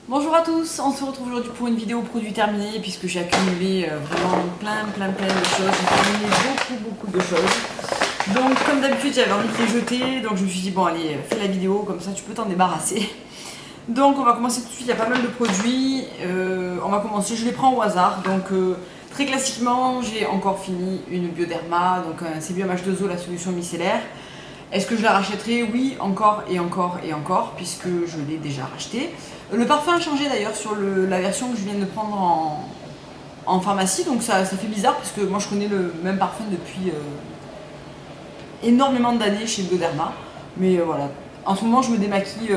Bonjour à tous, on se retrouve aujourd'hui pour une vidéo produit terminé puisque j'ai accumulé vraiment plein de choses, j'ai terminé beaucoup de choses. Donc comme d'habitude j'avais envie de les jeter, donc je me suis dit bon allez fais la vidéo comme ça tu peux t'en débarrasser. Donc on va commencer tout de suite, il y a pas mal de produits, on va commencer, je les prends au hasard. Donc très classiquement j'ai encore fini une Bioderma, donc un Sébium H2O, la solution micellaire. Est-ce que je la rachèterai? Oui, encore et encore, puisque je l'ai déjà racheté. Le parfum a changé d'ailleurs sur la version que je viens de prendre en pharmacie, donc ça fait bizarre, parce que moi je connais le même parfum depuis énormément d'années chez Bioderma. Mais voilà, en ce moment je me démaquille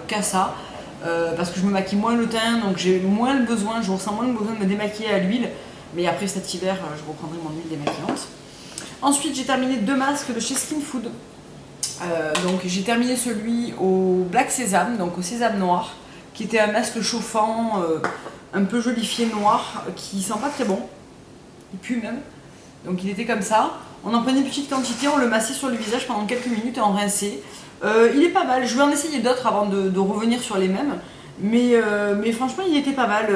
qu'à ça, parce que je me maquille moins le teint, donc j'ai moins le besoin, je ressens moins le besoin de me démaquiller à l'huile. Mais après cet hiver, je reprendrai mon huile démaquillante. Ensuite, j'ai terminé 2 masques de chez Skin Food. Donc j'ai terminé celui au Black Sésame, donc au sésame noir, qui était un masque chauffant, un peu jolifié noir, qui sent pas très bon. Il pue même. Donc il était comme ça. On en prenait une petite quantité, on le massait sur le visage pendant quelques minutes et on rinçait. Il est pas mal. Je vais en essayer d'autres avant de revenir sur les mêmes. Mais franchement, il était pas mal.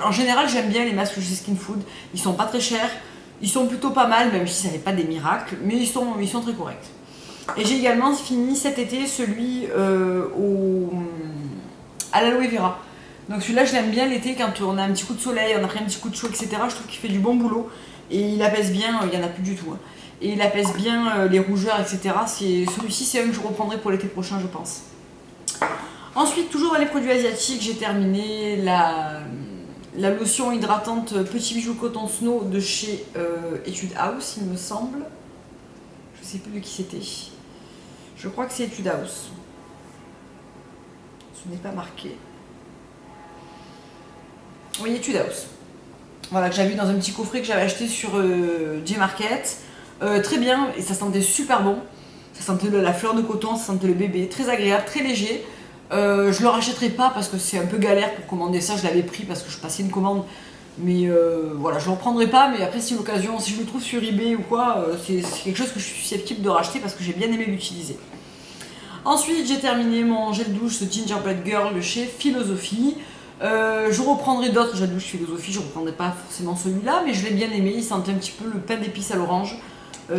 En général, j'aime bien les masques chez Skin Food. Ils sont pas très chers. Ils sont plutôt pas mal, même si ça n'est pas des miracles. Mais ils sont très corrects. Et j'ai également fini cet été celui à l'aloe vera. Donc celui-là, je l'aime bien l'été quand on a un petit coup de soleil, on a pris un petit coup de chaud, etc. Je trouve qu'il fait du bon boulot. Et il apaise bien, il n'y en a plus du tout. Et il apaise bien les rougeurs, etc. Celui-ci, c'est un que je reprendrai pour l'été prochain, je pense. Ensuite, toujours dans les produits asiatiques, j'ai terminé la lotion hydratante Petit Bijou Coton Snow de chez Etude House, il me semble. Je sais plus de qui c'était. Je crois que c'est Etude House. Ce n'est pas marqué. Oui, Etude House. Voilà, que j'avais vu dans un petit coffret que j'avais acheté sur J-Market. Très bien, et ça sentait super bon. Ça sentait la fleur de coton, ça sentait le bébé. Très agréable, très léger. Je le rachèterai pas parce que c'est un peu galère pour commander ça. Je l'avais pris parce que je passais une commande. Mais voilà, je ne le reprendrai pas. Mais après, si l'occasion, si je le trouve sur eBay ou quoi, c'est quelque chose que je suis susceptible de racheter parce que j'ai bien aimé l'utiliser. Ensuite, j'ai terminé mon gel douche, ce Gingerbread Girl de chez Philosophie. Je reprendrai d'autres gel douche Philosophie, je ne reprendrai pas forcément celui-là, mais je l'ai bien aimé. Il sentait un petit peu le pain d'épices à l'orange.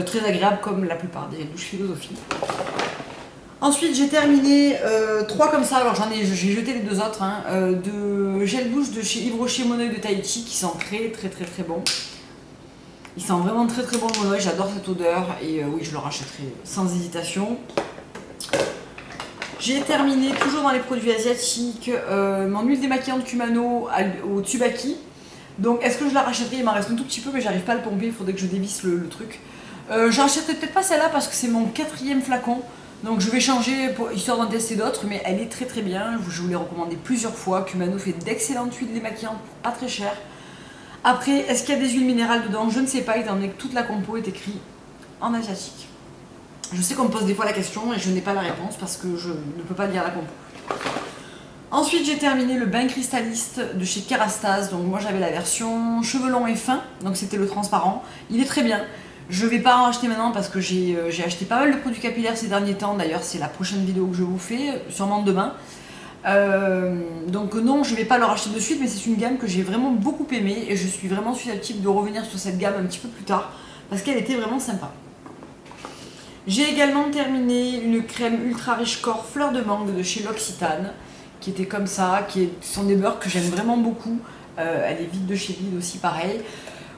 Très agréable comme la plupart des gel douche Philosophie. Ensuite, j'ai terminé 3 comme ça, alors j'ai jeté les 2 autres, de gel douche de chez Yves Rocher Mon Oeil de Tahiti qui sent très bon. Il sent vraiment très bon le Mon Oeil, j'adore cette odeur et oui, je le rachèterai sans hésitation. J'ai terminé, toujours dans les produits asiatiques, mon huile démaquillante Kumano au Tsubaki. Donc, est-ce que je la rachèterai? Il m'en reste un tout petit peu, mais j'arrive pas à le pomper, il faudrait que je dévisse le truc. Je rachèterai peut-être pas celle-là parce que c'est mon 4e flacon. Donc je vais changer histoire d'en tester d'autres, mais elle est très bien. Je vous l'ai recommandé plusieurs fois. Kumano fait d'excellentes huiles démaquillantes, pas très chères. Après, est-ce qu'il y a des huiles minérales dedans? Je ne sais pas, étant donné que toute la compo est écrite en asiatique. Je sais qu'on me pose des fois la question et je n'ai pas la réponse parce que je ne peux pas lire la compo. Ensuite, j'ai terminé le bain cristalliste de chez Kerastase. Donc moi j'avais la version cheveux longs et fins, donc c'était le transparent. Il est très bien. Je vais pas en acheter maintenant parce que j'ai acheté pas mal de produits capillaires ces derniers temps. D'ailleurs, c'est la prochaine vidéo que je vous fais, sûrement demain. Donc non, je vais pas le racheter de suite, mais c'est une gamme que j'ai vraiment beaucoup aimée et je suis vraiment susceptible de revenir sur cette gamme un petit peu plus tard parce qu'elle était vraiment sympa. J'ai également terminé une crème ultra riche corps fleur de mangue de chez L'Occitane qui était comme ça, sont des beurres que j'aime vraiment beaucoup. Elle est vide de chez vide aussi, pareil.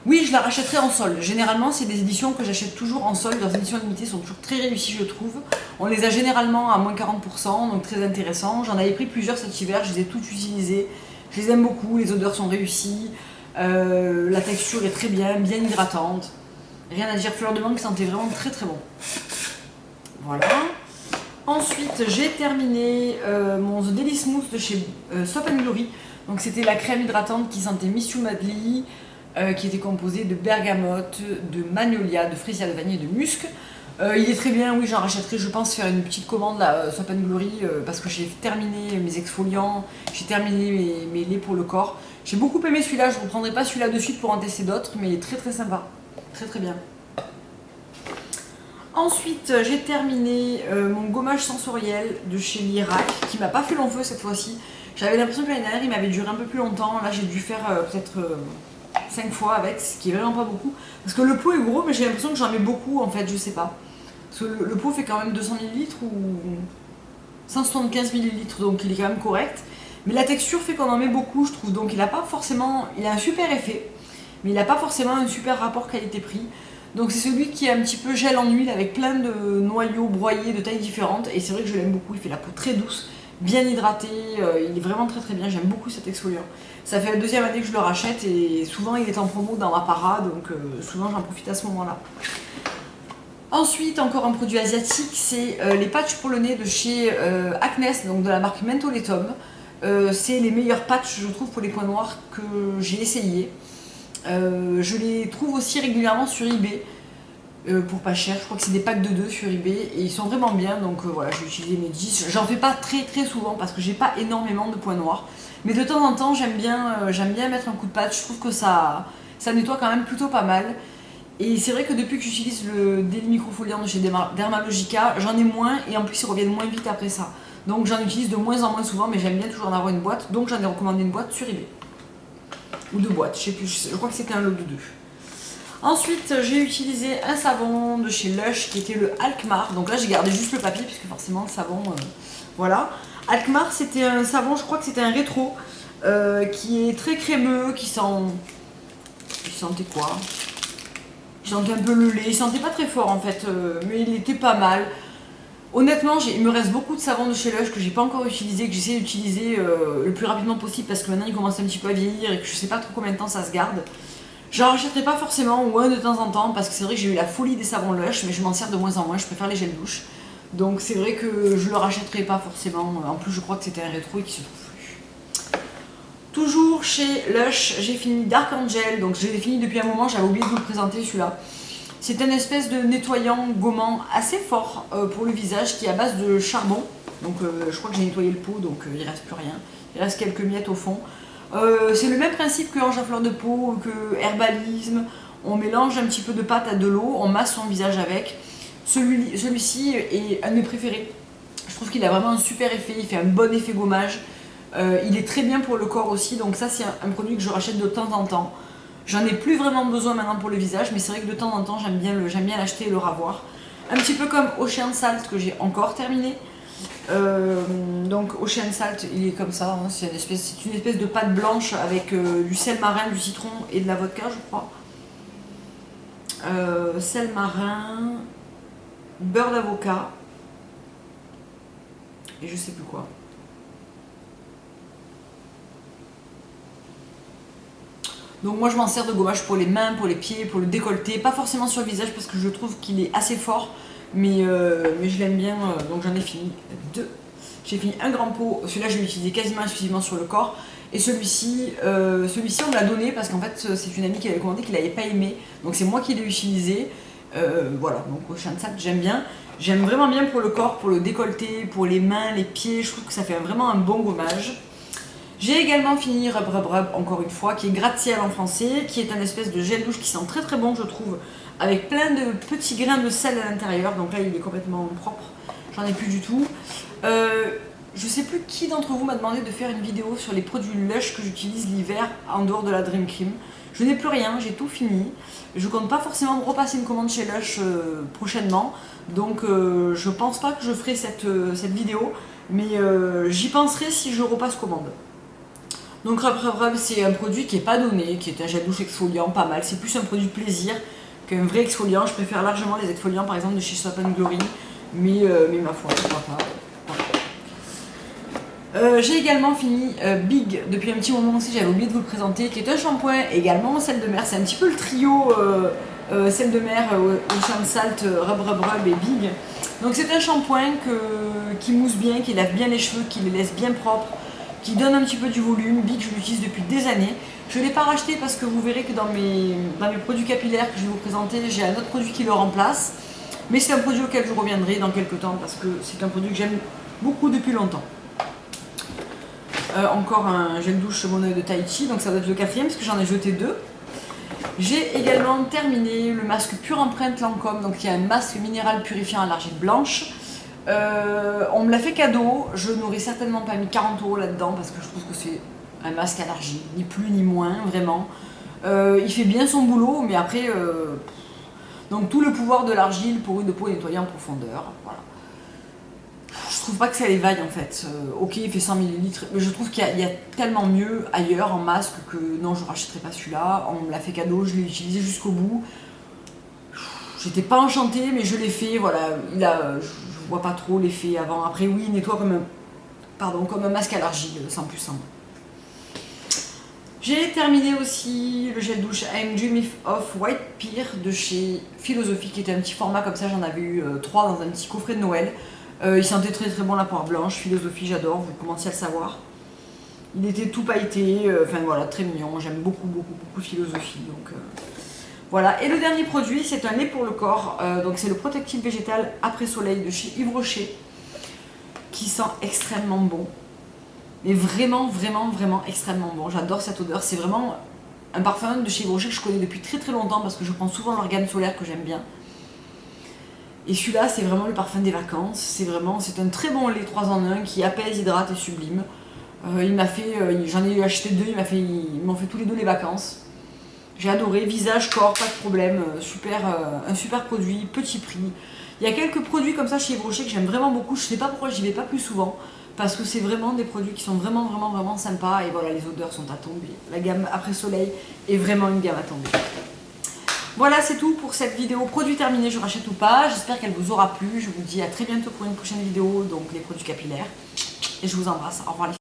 Oui, je la rachèterai en solde. Généralement, c'est des éditions que j'achète toujours en solde. Leurs éditions limitées sont toujours très réussies, je trouve. On les a généralement à moins 40%, donc très intéressant. J'en avais pris plusieurs cet hiver, je les ai toutes utilisées. Je les aime beaucoup, les odeurs sont réussies. La texture est très bien hydratante. Rien à dire, fleur de mangue sentait vraiment très bon. Voilà. Ensuite, j'ai terminé mon The Daily Smooth de chez Soap & Glory. Donc c'était la crème hydratante qui sentait Miss You Madly. Qui était composé de bergamote, de magnolia, de freesia de vanille et de musc. Il est très bien, oui, j'en rachèterai, je pense, faire une petite commande là, Soap & Glory, parce que j'ai terminé mes exfoliants, j'ai terminé mes laits pour le corps. J'ai beaucoup aimé celui-là, je ne reprendrai pas celui-là de suite pour en tester d'autres, mais il est très sympa, très bien. Ensuite, j'ai terminé mon gommage sensoriel de chez Lirac, qui m'a pas fait long feu cette fois-ci. J'avais l'impression que l'année dernière il m'avait duré un peu plus longtemps. Là j'ai dû faire peut-être 5 fois avec, ce qui est vraiment pas beaucoup. Parce que le pot est gros, mais j'ai l'impression que j'en mets beaucoup en fait, je sais pas. Parce que le pot fait quand même 200 ml ou 175 ml, donc il est quand même correct. Mais la texture fait qu'on en met beaucoup, je trouve. Donc il a pas forcément, il a un super effet, mais il n'a pas forcément un super rapport qualité-prix. Donc c'est celui qui est un petit peu gel en huile avec plein de noyaux broyés de tailles différentes. Et c'est vrai que je l'aime beaucoup, il fait la peau très douce, bien hydratée, il est vraiment très très bien, j'aime beaucoup cet exfoliant. Ça fait la deuxième année que je le rachète et souvent il est en promo dans ma para, donc souvent j'en profite à ce moment-là. Ensuite, encore un produit asiatique, c'est les patchs pour le nez de chez Acnes, donc de la marque Mentholatum. C'est les meilleurs patchs, je trouve, pour les points noirs que j'ai essayé. Je les trouve aussi régulièrement sur eBay pour pas cher. Je crois que c'est des packs de 2 sur eBay et ils sont vraiment bien. Donc voilà, je vais utiliser mes 10. J'en fais pas très très souvent parce que j'ai pas énormément de points noirs. Mais de temps en temps, j'aime bien mettre un coup de patch. Je trouve que ça nettoie quand même plutôt pas mal. Et c'est vrai que depuis que j'utilise le Daily Microfoliant de chez Dermalogica, j'en ai moins et en plus ils reviennent moins vite après ça. Donc j'en utilise de moins en moins souvent, mais j'aime bien toujours en avoir une boîte. Donc j'en ai recommandé une boîte sur eBay. Ou 2 boîtes, je sais plus, je crois que c'était un lot de 2. Ensuite, j'ai utilisé un savon de chez Lush qui était le Alkmaar. Donc là, j'ai gardé juste le papier puisque forcément le savon, voilà. Alkmaar, c'était un savon, je crois que c'était un rétro qui est très crémeux, qui sentait quoi? Il sentait un peu le lait, il sentait pas très fort en fait, mais il était pas mal. Honnêtement, il me reste beaucoup de savons de chez Lush que j'ai pas encore utilisé, que j'essaie d'utiliser le plus rapidement possible parce que maintenant il commence un petit peu à vieillir et que je sais pas trop combien de temps ça se garde. J'en rachèterai pas forcément ou un de temps en temps parce que c'est vrai que j'ai eu la folie des savons Lush, mais je m'en sers de moins en moins, je préfère les gels douche. Donc c'est vrai que je le rachèterai pas forcément. En plus, je crois que c'était un rétro et qu'il se trouve plus. Toujours chez Lush, j'ai fini Dark Angel, donc je l'ai fini depuis un moment, j'avais oublié de vous le présenter celui-là. C'est une espèce de nettoyant gommant assez fort pour le visage qui est à base de charbon. Donc je crois que j'ai nettoyé le pot, donc il reste plus rien. Il reste quelques miettes au fond. C'est le même principe que Ange à fleur de peau, que Herbalisme. On mélange un petit peu de pâte à de l'eau, on masse son visage avec. Celui-ci est un de mes préférés. Je trouve qu'il a vraiment un super effet, il fait un bon effet gommage. Il est très bien pour le corps aussi, donc ça c'est un produit que je rachète de temps en temps. J'en ai plus vraiment besoin maintenant pour le visage, mais c'est vrai que de temps en temps j'aime bien l'acheter et le ravoir. Un petit peu comme Ocean Salt que j'ai encore terminé. Donc Ocean Salt, il est comme ça, hein, c'est une espèce de pâte blanche avec du sel marin, du citron et de la vodka, je crois. Sel marin, beurre d'avocat et je sais plus quoi. Donc moi je m'en sers de gommage pour les mains, pour les pieds, pour le décolleté, pas forcément sur le visage parce que je trouve qu'il est assez fort, mais je l'aime bien, donc j'en ai fini 2. J'ai fini un grand pot, celui-là je l'ai utilisé quasiment exclusivement sur le corps, et celui-ci on me l'a donné parce qu'en fait c'est une amie qui avait commandé qu'il n'avait pas aimé, donc c'est moi qui l'ai utilisé, voilà, donc Ocean Salt j'aime bien. J'aime vraiment bien pour le corps, pour le décolleté, pour les mains, les pieds, je trouve que ça fait vraiment un bon gommage. J'ai également fini Rub Rub Rub, encore une fois, qui est gratte-ciel en français, qui est un espèce de gel douche qui sent très très bon, je trouve, avec plein de petits grains de sel à l'intérieur. Donc là, il est complètement propre, j'en ai plus du tout. Je sais plus qui d'entre vous m'a demandé de faire une vidéo sur les produits Lush que j'utilise l'hiver en dehors de la Dream Cream. Je n'ai plus rien, j'ai tout fini. Je compte pas forcément me repasser une commande chez Lush prochainement, donc je pense pas que je ferai cette vidéo, mais j'y penserai si je repasse commande. Donc Rub Rub Rub, c'est un produit qui n'est pas donné, qui est un gel douche exfoliant, pas mal. C'est plus un produit plaisir qu'un vrai exfoliant. Je préfère largement les exfoliants par exemple de chez Soap & Glory, mais ma foi, pourquoi pas. Voilà. J'ai également fini Big depuis un petit moment aussi, j'avais oublié de vous le présenter, qui est un shampoing également au sel de mer. C'est un petit peu le trio sel de mer, Ocean Salt, Rub Rub Rub et Big. Donc c'est un shampoing qui mousse bien, qui lave bien les cheveux, qui les laisse bien propres, qui donne un petit peu du volume. Big, je l'utilise depuis des années. Je ne l'ai pas racheté parce que vous verrez que dans mes produits capillaires que je vais vous présenter, j'ai un autre produit qui le remplace. Mais c'est un produit auquel je reviendrai dans quelques temps parce que c'est un produit que j'aime beaucoup depuis longtemps. Encore un gel douche Mon Oeil de Tahiti, donc ça doit être le 4e parce que j'en ai jeté 2. J'ai également terminé le masque Pure Empreinte Lancôme, donc il y a un masque minéral purifiant à l'argile blanche. On me l'a fait cadeau, je n'aurais certainement pas mis 40 € là-dedans parce que je trouve que c'est un masque à l'argile, ni plus ni moins, vraiment. Il fait bien son boulot, mais après, donc tout le pouvoir de l'argile pour une peau nettoyée en profondeur, voilà. Je trouve pas que ça les vaille en fait. Ok, il fait 100 ml, mais je trouve qu'il y a tellement mieux ailleurs en masque que non, je rachèterai pas celui-là. On me l'a fait cadeau, je l'ai utilisé jusqu'au bout. J'étais pas enchantée, mais je l'ai fait, voilà. Je vois pas trop l'effet avant. Après, oui, il nettoie comme un masque à l'argile, sans plus sans moins. J'ai terminé aussi le gel douche I'm Dream of White Pear de chez Philosophy, qui était un petit format comme ça, j'en avais eu 3 dans un petit coffret de Noël. Il sentait très très bon la poire blanche, Philosophie j'adore, vous commencez à le savoir. Il était tout pailleté, enfin voilà, très mignon, j'aime beaucoup Philosophie. Donc, voilà, et le dernier produit c'est un lait pour le corps, donc c'est le protectif végétal après soleil de chez Yves Rocher, qui sent extrêmement bon. Mais vraiment extrêmement bon, j'adore cette odeur, c'est vraiment un parfum de chez Yves Rocher que je connais depuis très très longtemps parce que je prends souvent leur gamme solaire que j'aime bien. Et celui-là, c'est vraiment le parfum des vacances. C'est un très bon lait 3 en 1 qui apaise, hydrate et sublime. J'en ai acheté 2, ils m'ont fait tous les 2 les vacances. J'ai adoré, visage, corps, pas de problème, un super produit, petit prix. Il y a quelques produits comme ça chez Yves Rocher que j'aime vraiment beaucoup. Je sais pas pourquoi j'y vais pas plus souvent, parce que c'est vraiment des produits qui sont vraiment sympas. Et voilà, les odeurs sont à tomber. La gamme après soleil est vraiment une gamme à tomber. Voilà, c'est tout pour cette vidéo produit terminé, je rachète ou pas. J'espère qu'elle vous aura plu. Je vous dis à très bientôt pour une prochaine vidéo, donc les produits capillaires. Et je vous embrasse. Au revoir les filles.